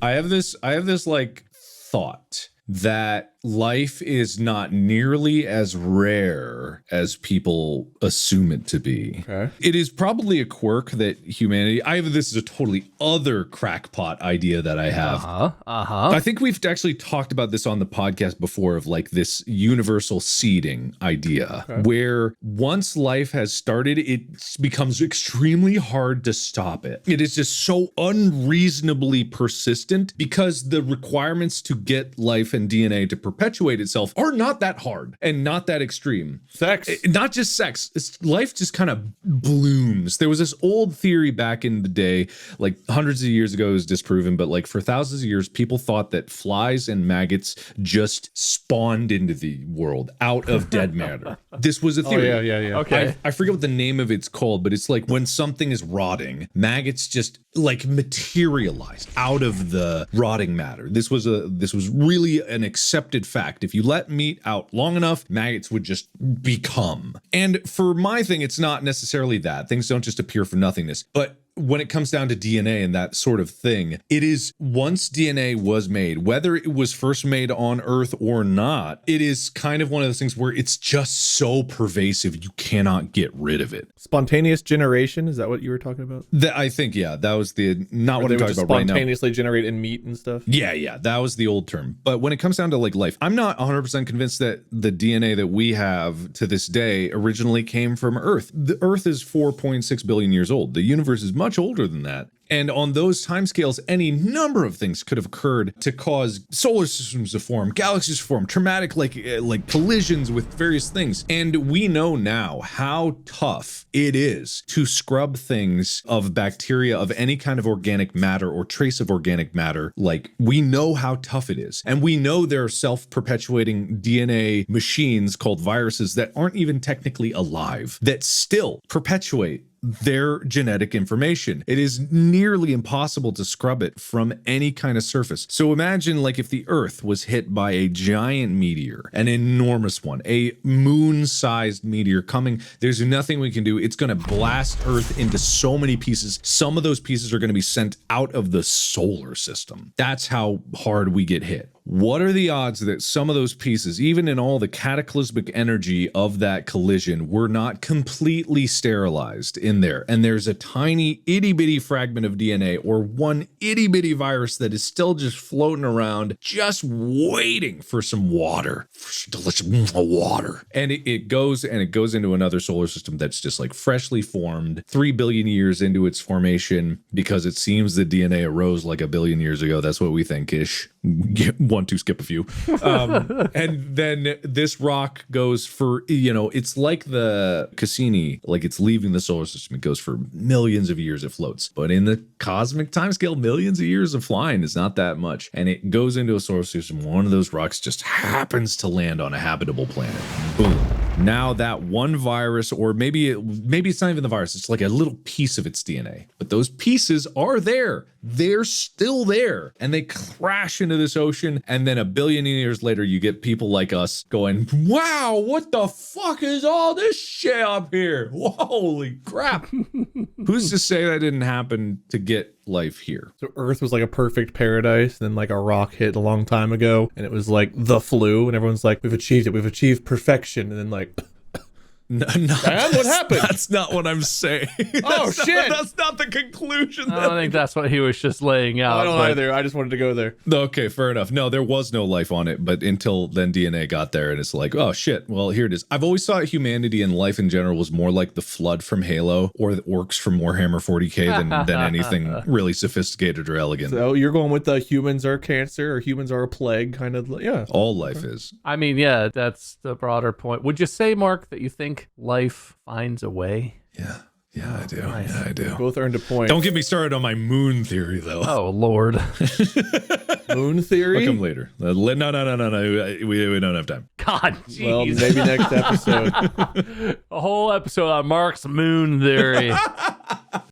I have this like thought that life is not nearly as rare as people assume it to be. Okay. It is probably a quirk that humanity, this is a totally other crackpot idea that I have. I think we've actually talked about this on the podcast before, of like this universal seeding idea, where once life has started, it becomes extremely hard to stop it. It is just so unreasonably persistent because the requirements to get life and DNA to perpetuate itself are not that hard and not that extreme. Sex. Not just sex. Life just kind of blooms. There was this old theory back in the day, like hundreds of years ago, it was disproven, but like for thousands of years, people thought that flies and maggots just spawned into the world out of dead matter. This was a theory. Oh, yeah. Okay. I forget what the name of it's called, but it's like when something is rotting, maggots just like materialize out of the rotting matter. This was really an accepted fact. If you let meat out long enough, maggots would just become. And for my thing, it's not necessarily that. Things don't just appear for nothingness. But when it comes down to DNA and that sort of thing, it is once DNA was made, whether it was first made on Earth or not, it is kind of one of those things where it's just so pervasive, you cannot get rid of it. Spontaneous generation, is that what you were talking about? I think, yeah, that was not what They I'm would talking just about right now. spontaneously generate in meat and stuff? Yeah, that was the old term. But when it comes down to like life, I'm not 100% convinced that the DNA that we have to this day originally came from Earth. The Earth is 4.6 billion years old. The universe is much older than that. And on those timescales, any number of things could have occurred to cause solar systems to form, galaxies to form, traumatic like collisions with various things. And we know now how tough it is to scrub things of bacteria, of any kind of organic matter or trace of organic matter. Like, we know how tough it is. And we know there are self-perpetuating DNA machines called viruses that aren't even technically alive, that still perpetuate their genetic information. It is nearly impossible to scrub it from any kind of surface. So imagine like if the Earth was hit by a giant meteor, an enormous one, a moon-sized meteor coming. There's nothing we can do. It's going to blast Earth into so many pieces. Some of those pieces are going to be sent out of the solar system. That's how hard we get hit. What are the odds that some of those pieces, even in all the cataclysmic energy of that collision, were not completely sterilized in there? And there's a tiny itty bitty fragment of DNA or one itty bitty virus that is still just floating around, just waiting for some water, for some delicious water. And it goes into another solar system that's just like freshly formed 3 billion years into its formation, because it seems the DNA arose like 1 billion years ago. That's what we think-ish. 1, 2, skip a few. And then this rock goes for, it's like the Cassini, like it's leaving the solar system. It goes for millions of years, it floats. But in the cosmic timescale, millions of years of flying is not that much. And it goes into a solar system. One of those rocks just happens to land on a habitable planet. Boom. Now that one virus, or maybe it's not even the virus, it's like a little piece of its DNA. But those pieces are there. They're still there. And they crash into this ocean. And then 1 billion years later, you get people like us going, wow, what the fuck is all this shit up here? Holy crap. Who's to say that didn't happen to get life here? So Earth was like a perfect paradise, and then like a rock hit a long time ago, and it was like the flu, and everyone's like, we've achieved it, we've achieved perfection, and then like No, what happened? That's not what I'm saying. Shit. That's not the conclusion. I don't think that's what he was just laying out. I don't either. I just wanted to go there. Okay, fair enough. No, there was no life on it, but until then DNA got there, and it's like, oh shit, well, here it is. I've always thought humanity and life in general was more like the Flood from Halo or the orcs from Warhammer 40k than anything really sophisticated or elegant. So you're going with the humans are cancer or humans are a plague kind of, yeah. All life is. I mean, yeah, that's the broader point. Would you say, Mark, that you think life finds a way? Yeah, I do. Nice. Yeah, I do. Both earned a point. Don't get me started on my moon theory, though. Oh, Lord. Moon theory? I'll come later. No. We don't have time. God, jeez. Well, maybe next episode. A whole episode on Mark's moon theory.